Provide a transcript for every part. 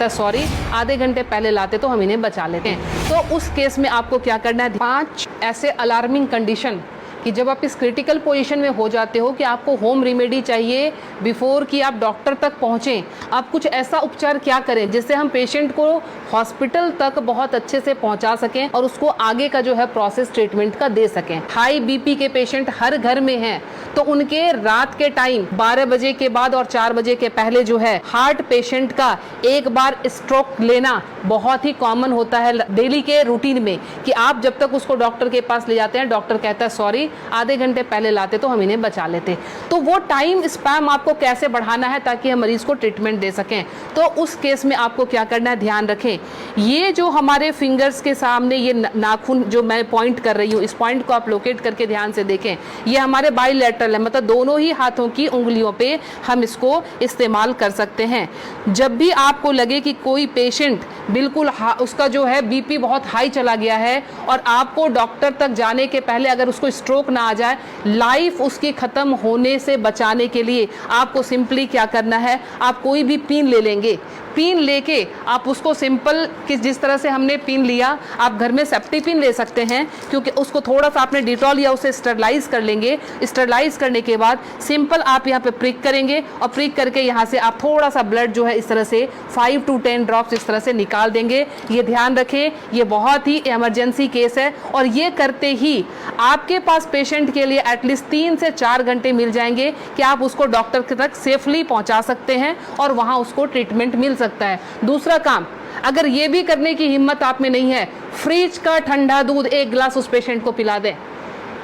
कहता है सॉरी, आधे घंटे पहले लाते तो हम इन्हें बचा लेते हैं। तो उस केस में आपको क्या करना है, 5 ऐसे अलार्मिंग कंडीशन कि जब आप इस क्रिटिकल पोजीशन में हो जाते हो कि आपको होम रेमेडी चाहिए बिफोर कि आप डॉक्टर तक पहुँचें। आप कुछ ऐसा उपचार क्या करें जिससे हम पेशेंट को हॉस्पिटल तक बहुत अच्छे से पहुंचा सकें और उसको आगे का जो है प्रोसेस ट्रीटमेंट का दे सकें। हाई बीपी के पेशेंट हर घर में हैं, तो उनके रात के टाइम 12 बजे के बाद और 4 बजे के पहले जो है हार्ट पेशेंट का एक बार स्ट्रोक लेना बहुत ही कॉमन होता है डेली के रूटीन में, कि आप जब तक उसको डॉक्टर के पास ले जाते हैं, डॉक्टर कहता है सॉरी, आधे घंटे पहले लाते तो हम इन्हें बचा लेते। तो वो टाइम स्पैम आपको कैसे बढ़ाना है ताकि हम मरीज को ट्रीटमेंट दे सकें। तो उस केस में आपको क्या करना है, ध्यान रखें, ये जो हमारे फिंगर्स के सामने ये नाखून जो मैं पॉइंट कर रही हूँ, इस पॉइंट को आप लोकेट करके ध्यान से देखें, ये हमारे बाइलेटरल है, मतलब दोनों ही हाथों की उंगलियों पे हम इसको इस्तेमाल कर सकते हैं। जब भी आपको लगे कि कोई पेशेंट बिल्कुल उसका जो है बीपी बहुत हाई चला गया है और आपको डॉक्टर तक जाने के पहले अगर उसको स्ट्रोक ना आ जाए, लाइफ उसकी खत्म होने से बचाने के लिए आपको सिंपली क्या करना है, आप कोई भी पिन ले लेंगे, पिन लेके आप उसको सिंपल कि जिस तरह से हमने पिन लिया, आप घर में सेफ्टी पिन ले सकते हैं, क्योंकि उसको थोड़ा सा आपने डिटॉल या उसे स्टरलाइज कर लेंगे। स्टरलाइज करने के बाद सिंपल आप यहाँ पे प्रिक करेंगे और प्रिक करके यहाँ से आप थोड़ा सा ब्लड जो है इस तरह से 5 to 10 ड्रॉप्स इस तरह से निकाल देंगे। ये ध्यान रखें, ये बहुत ही इमरजेंसी केस है और ये करते ही आपके पास पेशेंट के लिए एटलीस्ट 3 से 4 घंटे मिल जाएंगे कि आप उसको डॉक्टर तक सेफली पहुँचा सकते हैं और वहाँ उसको ट्रीटमेंट मिल सकता है। दूसरा काम, अगर ये भी करने की हिम्मत आप में नहीं है, फ्रिज का ठंडा दूध 1 गिलास उस पेशेंट को पिला दें।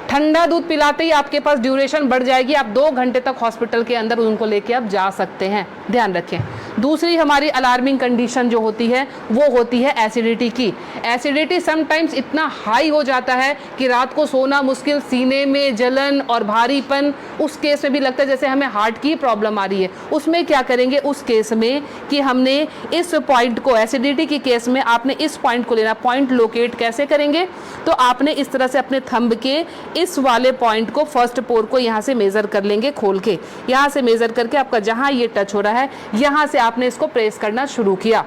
ठंडा दूध पिलाते ही आपके पास ड्यूरेशन बढ़ जाएगी, आप 2 घंटे तक हॉस्पिटल के अंदर उनको लेके आप जा सकते हैं। ध्यान रखें। दूसरी हमारी अलार्मिंग कंडीशन जो होती है वो होती है एसिडिटी की। एसिडिटी समटाइम्स इतना हाई हो जाता है कि रात को सोना मुश्किल, सीने में जलन और भारीपन, उस केस में भी लगता है जैसे हमें हार्ट की प्रॉब्लम आ रही है। उसमें क्या करेंगे, उस केस में कि हमने इस पॉइंट को, एसिडिटी के केस में आपने इस पॉइंट को लेना। पॉइंट लोकेट कैसे करेंगे, तो आपने इस तरह से अपने थंब के इस वाले पॉइंट को, फर्स्ट पोर को यहाँ से मेजर कर लेंगे, खोल के यहाँ से मेजर करके आपका जहाँ ये टच हो रहा है यहाँ से आपने इसको प्रेस करना शुरू किया।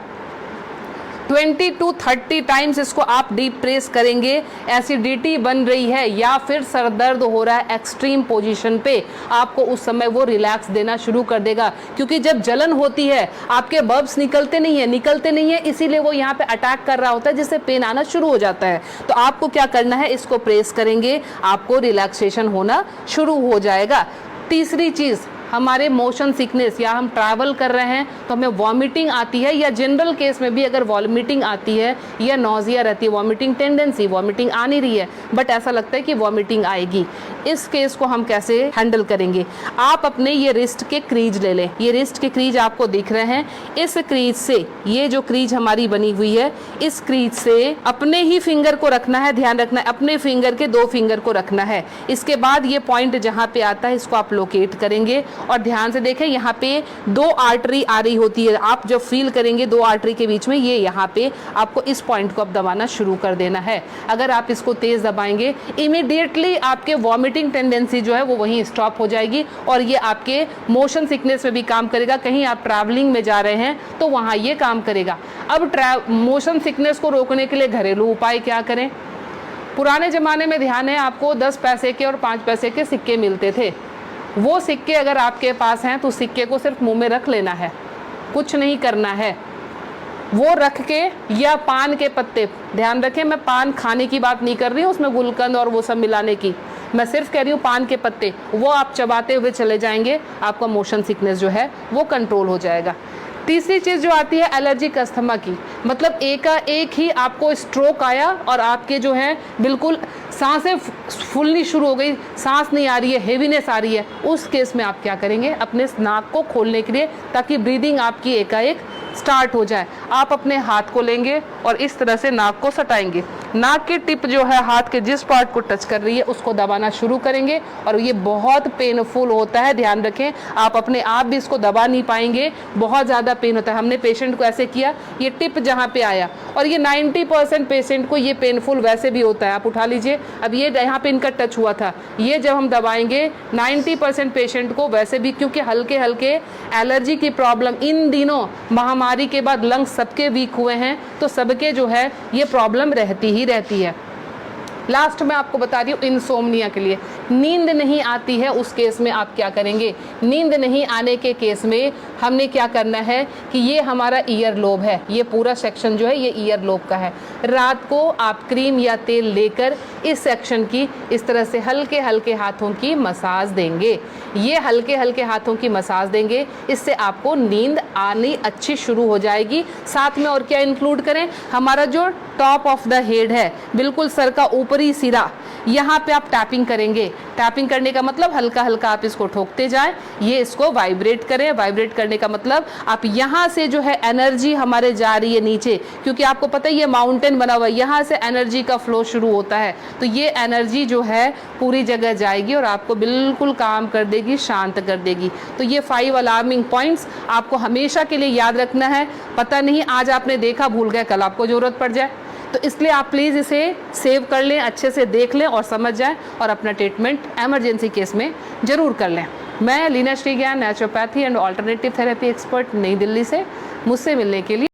20 to 30 टाइम्स इसको आप डीप प्रेस करेंगे। एसिडिटी बन रही है या फिर सर दर्द हो रहा है एक्सट्रीम पोजीशन पे, आपको उस समय वो रिलैक्स देना शुरू कर देगा, क्योंकि जब जलन होती है आपके बब्स निकलते नहीं है, इसीलिए वो यहाँ पे अटैक कर रहा होता है, जिससे पेन आना शुरू हो जाता है। तो आपको क्या करना है, इसको प्रेस करेंगे, आपको रिलैक्सेशन होना शुरू हो जाएगा। तीसरी चीज़, हमारे मोशन सिकनेस या हम ट्रैवल कर रहे हैं तो हमें वॉमिटिंग आती है, या जनरल केस में भी अगर वॉमिटिंग आती है या नॉजिया रहती है, वॉमिटिंग टेंडेंसी, वॉमिटिंग आ नहीं रही है बट ऐसा लगता है कि वॉमिटिंग आएगी, इस केस को हम कैसे हैंडल करेंगे। आप अपने ये रिस्ट के क्रीज ले लें, ये रिस्ट के क्रीज आपको दिख रहे हैं, इस क्रीज से, ये जो क्रीज हमारी बनी हुई है, इस क्रीज से अपने ही फिंगर को रखना है, ध्यान रखना है, अपने फिंगर के 2 फिंगर को रखना है। इसके बाद ये पॉइंट जहाँ पे आता है इसको आप लोकेट करेंगे और ध्यान से देखें, यहाँ पे 2 आर्टरी आ रही होती है, आप जब फील करेंगे 2 आर्टरी के बीच में, ये यहाँ पे आपको इस पॉइंट को अब दबाना शुरू कर देना है। अगर आप इसको तेज दबाएंगे, इमीडिएटली आपके वॉमिटिंग टेंडेंसी जो है वो वहीं स्टॉप हो जाएगी और ये आपके मोशन सिकनेस में भी काम करेगा। कहीं आप ट्रैवलिंग में जा रहे हैं तो वहाँ ये काम करेगा। अब मोशन सिकनेस को रोकने के लिए घरेलू उपाय क्या करें। पुराने ज़माने में ध्यान है आपको 10 पैसे के और 5 पैसे के सिक्के मिलते थे, वो सिक्के अगर आपके पास हैं तो सिक्के को सिर्फ मुंह में रख लेना है, कुछ नहीं करना है। वो रख के, या पान के पत्ते, ध्यान रखें मैं पान खाने की बात नहीं कर रही हूँ, उसमें गुलकंद और वो सब मिलाने की, मैं सिर्फ कह रही हूँ पान के पत्ते, वो आप चबाते हुए चले जाएंगे, आपका मोशन सिकनेस जो है वो कंट्रोल हो जाएगा। तीसरी चीज़ जो आती है एलर्जिक अस्थमा की, मतलब एक ही आपको स्ट्रोक आया और आपके जो है बिल्कुल सांसें फूलनी शुरू हो गई, सांस नहीं आ रही है, हेवीनेस आ रही है, उस केस में आप क्या करेंगे, अपने नाक को खोलने के लिए, ताकि ब्रीदिंग आपकी एकाएक स्टार्ट हो जाए, आप अपने हाथ को लेंगे और इस तरह से नाक को सटाएंगे। नाक की टिप जो है हाथ के जिस पार्ट को टच कर रही है उसको दबाना शुरू करेंगे और ये बहुत पेनफुल होता है, ध्यान रखें। आप अपने आप भी इसको दबा नहीं पाएंगे, बहुत ज़्यादा पेन होता है। हमने पेशेंट को ऐसे किया, ये टिप जहाँ पे आया, और ये 90% पेशेंट को ये पेनफुल वैसे भी होता है। आप उठा लीजिए, अब ये यहाँ पे इनका टच हुआ था, ये जब हम दबाएंगे 90% पेशेंट को वैसे भी, क्योंकि हल्के हल्के एलर्जी की प्रॉब्लम इन दिनों महामारी बीमारी के बाद लंग्स सबके वीक हुए हैं, तो सबके जो है ये प्रॉब्लम रहती ही रहती है। लास्ट में आपको बता रही हूँ इंसोम्निया के लिए, नींद नहीं आती है उस केस में आप क्या करेंगे। नींद नहीं आने के केस में हमने क्या करना है कि ये हमारा ईयर लोब है, ये पूरा सेक्शन जो है ये ईयर लोब का है। रात को आप क्रीम या तेल लेकर इस सेक्शन की इस तरह से हल्के हल्के हाथों की मसाज देंगे। ये हल्के हल्के हाथों की मसाज देंगे, इससे आपको नींद आनी अच्छी शुरू हो जाएगी। साथ में और क्या इंक्लूड करें, हमारा जो टॉप ऑफ द हेड है, बिल्कुल सर का ऊपरी सिरा, यहाँ पे आप टैपिंग करेंगे। टैपिंग करने का मतलब हल्का हल्का आप इसको ठोकते जाएं, ये इसको वाइब्रेट करें। वाइब्रेट करने का मतलब आप यहाँ से जो है एनर्जी हमारे जा रही है नीचे, क्योंकि आपको पता है ये माउंटेन बना हुआ है, यहाँ से एनर्जी का फ्लो शुरू होता है, तो ये एनर्जी जो है पूरी जगह जाएगी और आपको बिल्कुल काम कर देगी, शांत कर देगी। तो ये 5 अलार्मिंग पॉइंट्स आपको हमेशा के लिए याद रखना है। पता नहीं आज आपने देखा, भूल गए, कल आपको जरूरत पड़ जाए, तो इसलिए आप प्लीज़ इसे सेव कर लें, अच्छे से देख लें और समझ जाएं और अपना ट्रीटमेंट एमरजेंसी केस में ज़रूर कर लें। मैं Leena Shreegyan, naturopathy and alternative therapy expert, Nai Delhi से। मुझसे मिलने के लिए